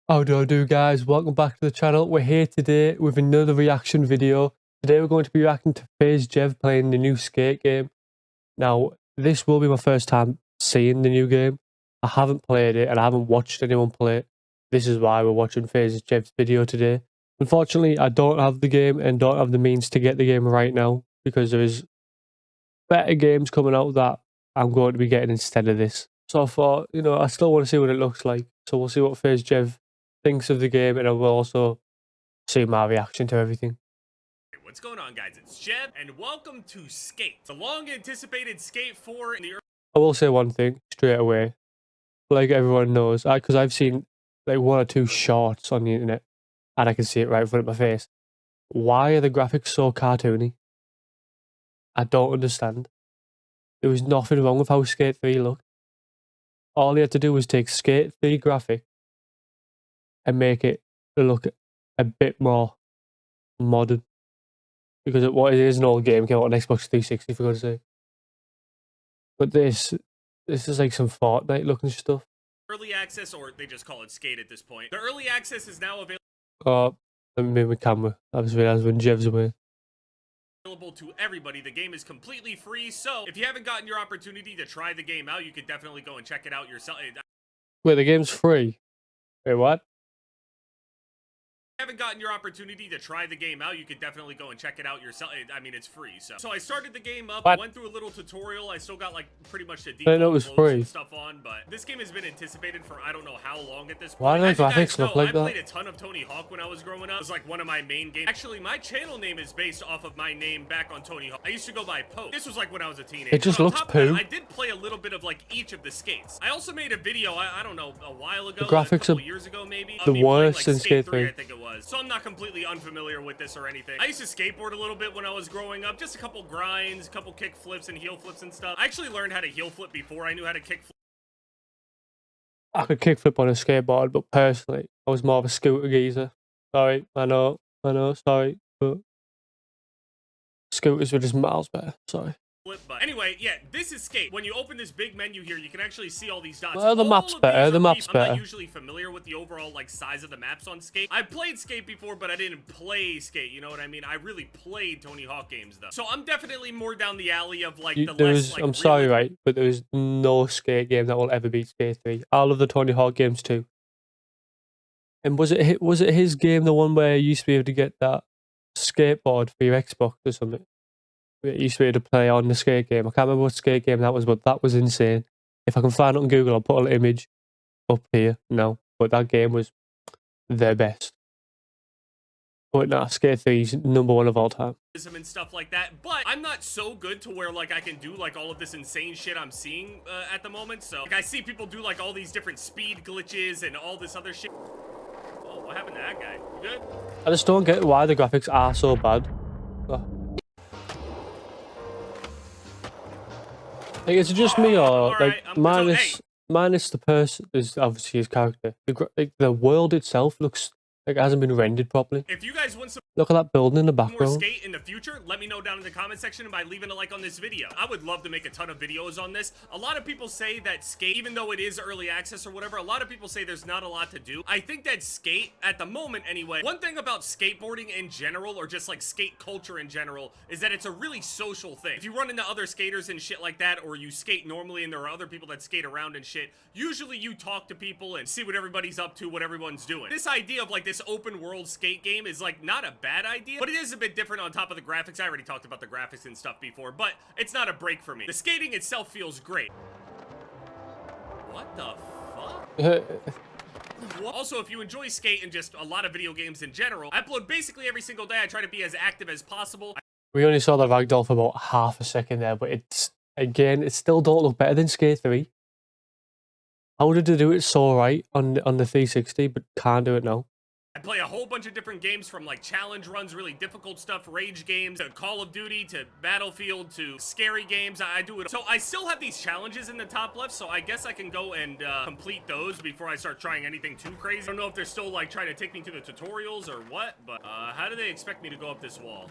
How do guys? Welcome back to the channel. We're here today with another reaction video. Today we're going to be reacting to FAZE playing the new Skate game. Now, this will be my first time seeing the new game. I haven't played it and I haven't watched anyone play it. This is why we're watching FAZE video today. Unfortunately, I don't have the game and don't have the means to get the game right now because there is better games coming out that I'm going to be getting instead of this. So I thought, I still want to see what it looks like. So we'll see what FAZE thinks of the game, and I will also see my reaction to everything. What's going on, guys? It's Jeb, and welcome to Skate, the long-anticipated Skate 4 in the I will say one thing straight away, like everyone knows, because I've seen like one or two shorts on the internet, and I can see it right in front of my face. Why are the graphics so cartoony? I don't understand. There was nothing wrong with how Skate 3 looked. All they had to do was take Skate 3 graphic and make it look a bit more modern. Because it is an old game, came out on Xbox 360 for God's sake. But this is like some Fortnite looking stuff. early access, or they just call it Skate at this point. The early access is now available. Oh, let me move my camera. I just realized when Jev's away. Available to everybody. The game is completely free, so if you haven't gotten your opportunity to try the game out, you could definitely go and check it out yourself. Wait, the game's free? Wait, what? Haven't gotten your opportunity to try the game out, you could definitely go and check it out yourself. I mean, it's free. So I started the game up, went through a little tutorial. I still got like pretty much the default it was free stuff on, but this game has been anticipated for I don't know how long at this point. Why do the graphics look like that? I played a ton of Tony Hawk when I was growing up. It was like one of my main games. Actually, my channel name is based off of my name back on Tony Hawk. I used to go by Poe. This was like when I was a teenager. It just looks poo. I did play a little bit of like each of the skates. I also made a video, I don't know, a while ago, the graphics a couple years ago maybe. The worst in Skate 3, 3. I think it was. So I'm not completely unfamiliar with this or anything. I used to skateboard a little bit when I was growing up, just a couple grinds, a couple kick flips and heel flips and stuff. I actually learned how to heel flip before I knew how to kick flip. I could kickflip on a skateboard, but personally, I was more of a scooter geezer. Sorry, I know, sorry, but scooters were just miles better. Sorry. But anyway, yeah, this is Skate. When you open this big menu here, you can actually see all these dots. Well, the map's better. The map's better. I'm not usually familiar with the overall like size of the maps on Skate. I played Skate before, but I didn't play Skate. You know what I mean? I really played Tony Hawk games though, so I'm definitely more down the alley of like the less. Like, I'm sorry, right, but there is no Skate game that will ever beat Skate 3. I love the Tony Hawk games too. And was it his game, the one where you used to be able to get that skateboard for your Xbox or something? It used to be able to play on the Skate game. I can't remember what Skate game that was, but that was insane. If I can find it on Google, I'll put an image up here now. But that game was the best. But nah, Skate 3 is #1 of all time. And stuff like that, but I'm not so good to where like I can do like all of this insane shit I'm seeing at the moment. So like I see people do like all these different speed glitches and all this other shit. Oh, what happened to that guy? You good? I just don't get why the graphics are so bad. Oh. Like, is it just me, or like minus the person is obviously his character? The world itself looks like it hasn't been rendered properly. If you guys want some look at that building in the background. More Skate in the future, let me know down in the comment section and by leaving a like on this video. I would love to make a ton of videos on this. A lot of people say that Skate, even though it is early access or whatever, a lot of people say there's not a lot to do. I think that Skate, at the moment anyway, one thing about skateboarding in general, or just like skate culture in general, is that it's a really social thing. If you run into other skaters and shit like that, or you skate normally and there are other people that skate around and shit, usually you talk to people and see what everybody's up to, what everyone's doing. This idea of like this open world skate game is like not a bad idea, but it is a bit different on top of the graphics. I already talked about the graphics and stuff before, but it's not a break for me. The skating itself feels great. What the fuck? Also, if you enjoy Skate and just a lot of video games in general, I upload basically every single day. I try to be as active as possible. We only saw the ragdoll for about half a second there, but it's, again, it still don't look better than Skate 3. How did they do it so right on the 360, but can't do it now? I play a whole bunch of different games, from like challenge runs, really difficult stuff, rage games, to Call of Duty, to Battlefield, to scary games. I do it. So I still have these challenges in the top left, so I guess I can go and complete those before I start trying anything too crazy. I don't know if they're still like trying to take me to the tutorials or what, but how do they expect me to go up this wall?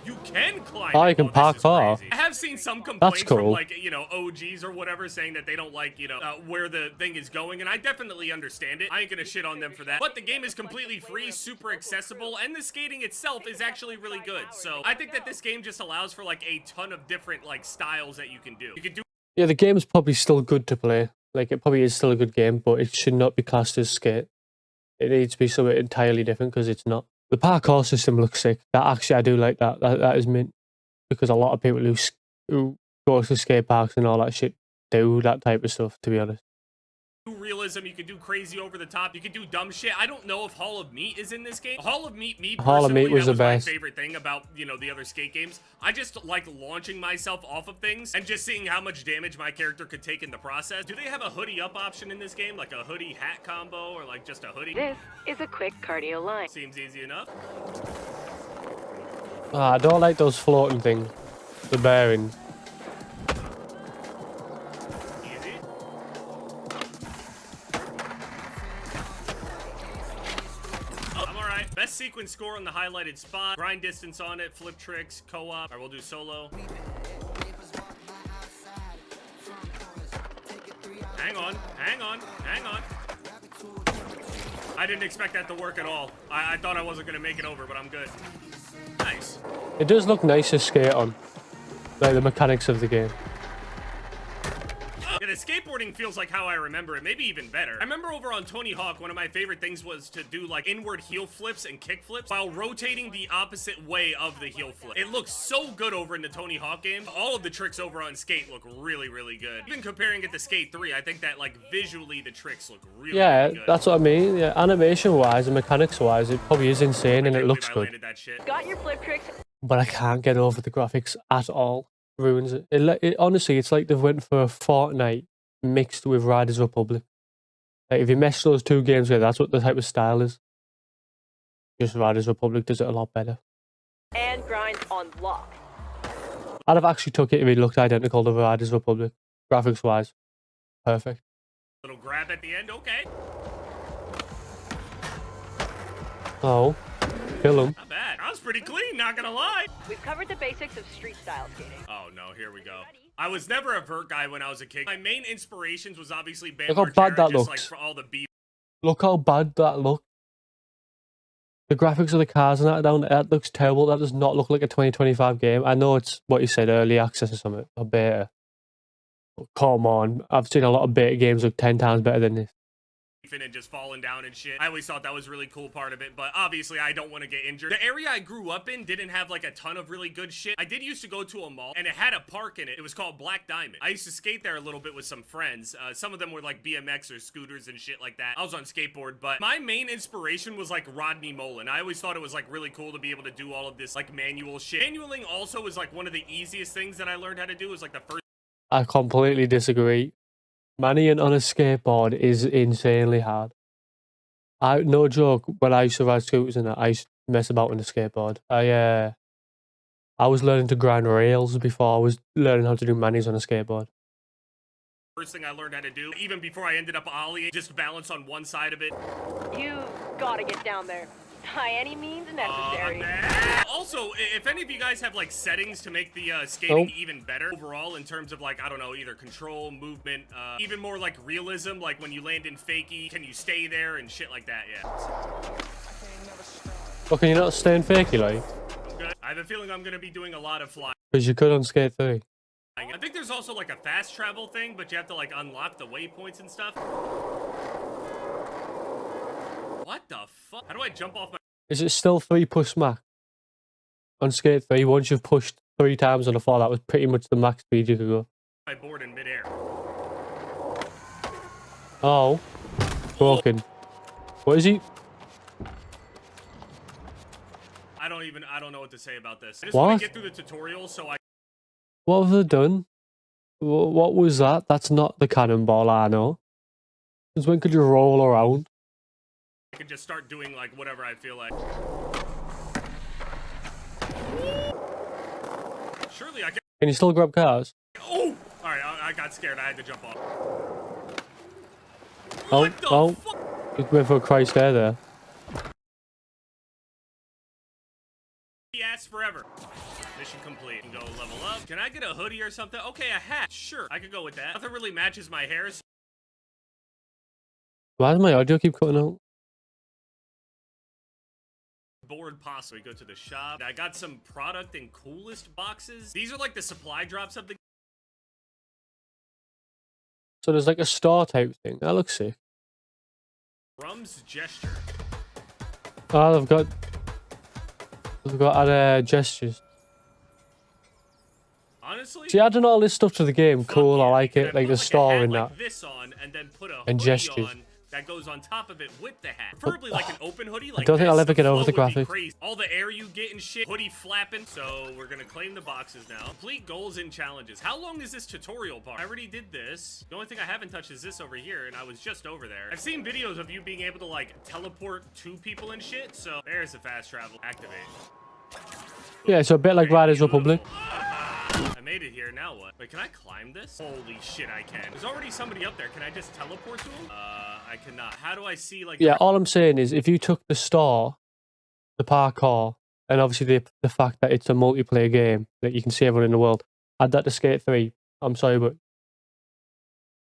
You can climb. Oh, you can this is parkour. crazy. I have seen some complaints cool. from like, you know, OGs or whatever saying that they don't like, you know, where the thing is going, and I definitely understand it. I ain't gonna shit on them for that. But the game is completely free, super accessible, and the skating itself is actually really good. So I think that this game just allows for like a ton of different like styles that you can do. You can do. Yeah, the game is probably still good to play. Like, it probably is still a good game, but it should not be classed as skate. It needs to be something entirely different because it's not. The parkour system looks sick. That actually, I do like that. That is mint. Because a lot of people who go to skate parks and all that shit do that type of stuff, to be honest. Realism, you can do crazy over the top, you can do dumb shit. I don't know if Hall of Meat is in this game. Hall of Meat, me personally, Hall of Meat was that the best. My favorite thing about, you know, the other skate games. I just like launching myself off of things and just seeing how much damage my character could take in the process. Do they have a hoodie up option in this game? Like a hoodie hat combo or like just a hoodie? This is a quick cardio line. Seems easy enough. I don't like those floating things. The bearings. Easy. I'm alright. Best sequence score on the highlighted spot. Grind distance on it. Flip tricks. Co-op. Alright, we'll do solo. Hang on. Hang on. Hang on. I didn't expect that to work at all. I thought I wasn't going to make it over, but I'm good. Nice. It does look nice to skate on. Like the mechanics of the game. Yeah, the skateboarding feels like how I remember it, maybe even better. I remember over on Tony Hawk, one of my favorite things was to do like inward heel flips and kick flips while rotating the opposite way of the heel flip. It looks so good over in the Tony Hawk game. All of the tricks over on Skate look really, really good. Even comparing it to Skate 3, I think that like visually the tricks look really, really good. That's what I mean. Yeah, animation-wise and mechanics-wise, it probably is insane and it looks good. That shit. Got your flip tricks. But I can't get over the graphics at all. Ruins it. Honestly, it's like they've went for a Fortnite mixed with Riders Republic. Like, if you mesh those two games together, that's what the type of style is. Just Riders Republic does it a lot better. And grinds on lock. I'd have actually took it if it looked identical to Riders Republic. Graphics-wise. Perfect. Little grab at the end, okay. Oh. Kill him. Not bad. That was pretty clean, not gonna lie. We've covered the basics of street style skating. Oh no, here we go. I was never a vert guy when I was a kid. My main inspirations was obviously Bam Look how bad Margera, that just looks. like for all the beef. Look how bad that looks. The graphics of the cars and that looks terrible. That does not look like a 2025 game. I know it's what you said, early access or something, or beta. But come on. I've seen a lot of beta games look 10 times better than this. And just falling down and shit. I always thought that was a really cool part of it, but obviously I don't want to get injured. The area I grew up in didn't have like a ton of really good shit. I did used to go to a mall and it had a park in it. It was called Black Diamond. I used to skate there a little bit with some friends. Some of them were like BMX or scooters and shit like that. I was on skateboard, but my main inspiration was like Rodney Mullen. I always thought it was like really cool to be able to do all of this like manual shit. Manualing also was like one of the easiest things that I learned how to do. Was like the first. I completely disagree. Mannying on a skateboard is insanely hard. No joke, when I used to ride scooters and that, I used to mess about on the skateboard. I was learning to grind rails before I was learning how to do manis on a skateboard. First thing I learned how to do, even before I ended up ollie, just balance on one side of it. You gotta get down there. By any means necessary. Also, if any of you guys have like settings to make the skating even better overall in terms of like, I don't know, either control, movement, even more like realism, like when you land in fakie, can you stay there and shit like that, yeah. Well, can you not stay in fakie, like? I'm good. I have a feeling I'm gonna be doing a lot of flying. Because you could on Skate 3. I think there's also like a fast travel thing, but you have to like unlock the waypoints and stuff. What the fuck? How do I jump off my... Is it still 3 push max? On Skate 3, once you've pushed 3 times on the floor, that was pretty much the max speed you could go. My board in midair. Oh. Broken. What is he? I don't know what to say about this. I just What? want to get through the tutorial so I... What have they done? What was that? That's not the cannonball I know. Since when could you roll around? I can just start doing like whatever I feel like. Surely I can. Can you still grab cars? Oh! Alright, I got scared. I had to jump off. Oh, What the oh. fuck? You went for a Christ air there. He asked forever. Mission complete. Can go level up. Can I get a hoodie or something? Okay, a hat. Sure, I could go with that. Nothing really matches my hair. So Why does my audio keep cutting out? board possibly go to the shop. I got some product and coolest boxes. These are like the supply drops of the. So there's like a star type thing. That looks sick. Rum's gesture. Oh, they've got other gestures. Honestly, See, adding all this stuff to the game, cool. yeah, I like could it. Like put the star a hat in like that. this on, and then put a And hoodie gestures. on that goes on top of it with the hat. Preferably like an open hoodie. Like don't think this. I'll ever get over flow the would be graphics. crazy. All the air you get and shit. Hoodie flapping. So we're gonna claim the boxes now. Complete goals and challenges. How long is this tutorial part? I already did this. The only thing I haven't touched is this over here, and I was just over there. I've seen videos of you being able to like teleport to people and shit. So there's the fast travel. Activate. Yeah, so a bit like Riders Republic. I made it here, now what? Wait, can I climb this? Holy shit, I can. There's already somebody up there. Can I just teleport to him? I cannot. How do I see, like... Yeah, all I'm saying is if you took the star, the parkour, and obviously the fact that it's a multiplayer game, that you can see everyone in the world, add that to Skate 3. I'm sorry, but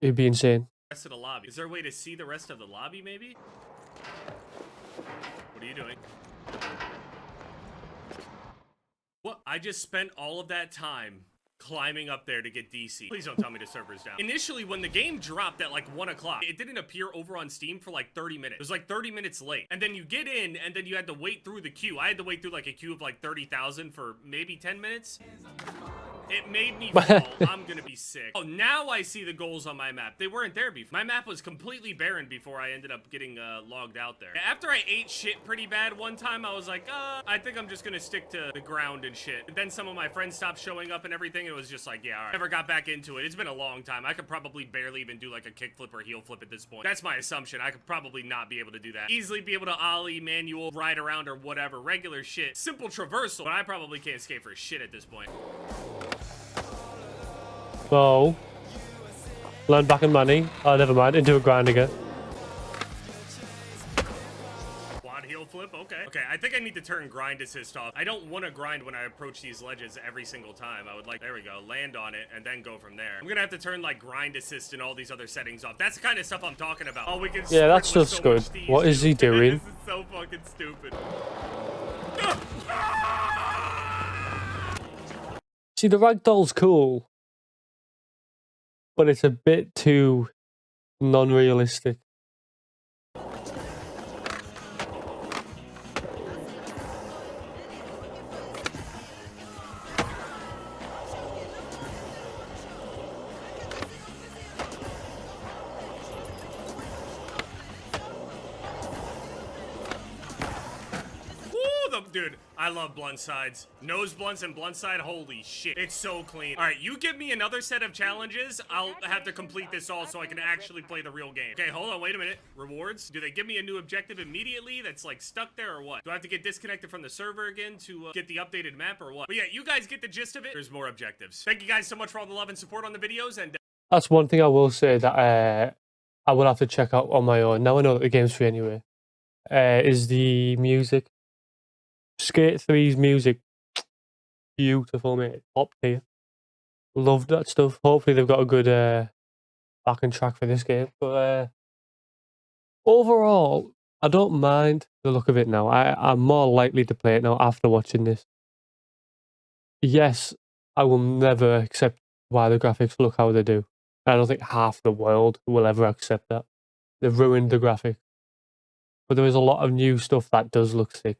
it'd be insane. Rest of the lobby. Is there a way to see the rest of the lobby, maybe? What are you doing? What? I just spent all of that time climbing up there to get DC. Please don't tell me the server's down. Initially, when the game dropped at like 1 o'clock, it didn't appear over on Steam for like 30 minutes. It was like 30 minutes late. And then you get in, and then you had to wait through the queue. I had to wait through like a queue of like 30,000 for maybe 10 minutes. It made me fall. I'm gonna be sick. Oh, now I see the goals on my map. They weren't there before. My map was completely barren before I ended up getting logged out there. After I ate shit pretty bad one time, I was like, I think I'm just gonna stick to the ground and shit. And then some of my friends stopped showing up and everything. It was just like, yeah, all right. Never got back into it. It's been a long time. I could probably barely even do like a kickflip or heel flip at this point. That's my assumption. I could probably not be able to do that. Easily be able to ollie, manual, ride around or whatever. Regular shit. Simple traversal. But I probably can't skate for shit at this point. So, land back in money. Oh, never mind. Into a grind again. Quad heel flip, okay. Okay, I think I need to turn grind assist off. I don't want to grind when I approach these ledges every single time. I would like, there we go, land on it and then go from there. I'm gonna have to turn like grind assist and all these other settings off. That's the kind of stuff I'm talking about. Oh, we can Yeah, that sprint with stuff's so good. much speed, What is he too. doing? This is so fucking stupid. See, the ragdoll's cool, but it's a bit too non-realistic. Dude, I love blunt sides. Nose blunts and blunt side, holy shit. It's so clean. All right, you give me another set of challenges, I'll have to complete this all so I can actually play the real game. Okay, hold on, wait a minute. Rewards? Do they give me a new objective immediately that's like stuck there or what? Do I have to get disconnected from the server again to get the updated map or what? But yeah, you guys get the gist of it. There's more objectives. Thank you guys so much for all the love and support on the videos, and That's one thing I will say that I will have to check out on my own. Now I know that the game's free anyway. Is the music. Skate 3's music. Beautiful, mate. Top tier. Loved that stuff. Hopefully they've got a good backing track for this game. But overall, I don't mind the look of it now. I'm more likely to play it now after watching this. Yes, I will never accept why the graphics look how they do. I don't think half the world will ever accept that. They've ruined the graphics. But there is a lot of new stuff that does look sick.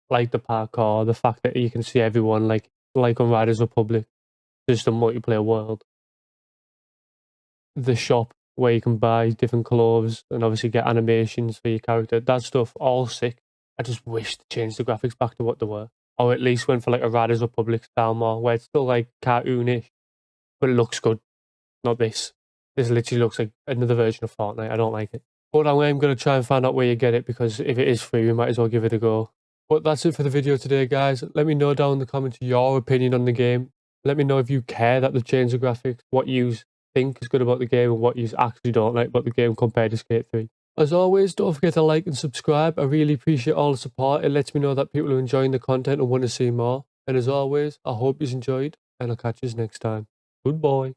Like the parkour, the fact that you can see everyone like on Riders Republic, just a multiplayer world. The shop where you can buy different clothes and obviously get animations for your character. That stuff, all sick. I just wish to change the graphics back to what they were. Or at least went for like a Riders Republic style more, where it's still like cartoonish, but it looks good. Not this. This literally looks like another version of Fortnite. I don't like it. But I am going to try and find out where you get it, because if it is free, we might as well give it a go. But that's it for the video today, guys. Let me know down in the comments your opinion on the game. Let me know if you care that they've changed the graphics, what you think is good about the game, and what you actually don't like about the game compared to Skate 3. As always, don't forget to like and subscribe. I really appreciate all the support. It lets me know that people are enjoying the content and want to see more. And as always, I hope you enjoyed, and I'll catch you next time. Goodbye.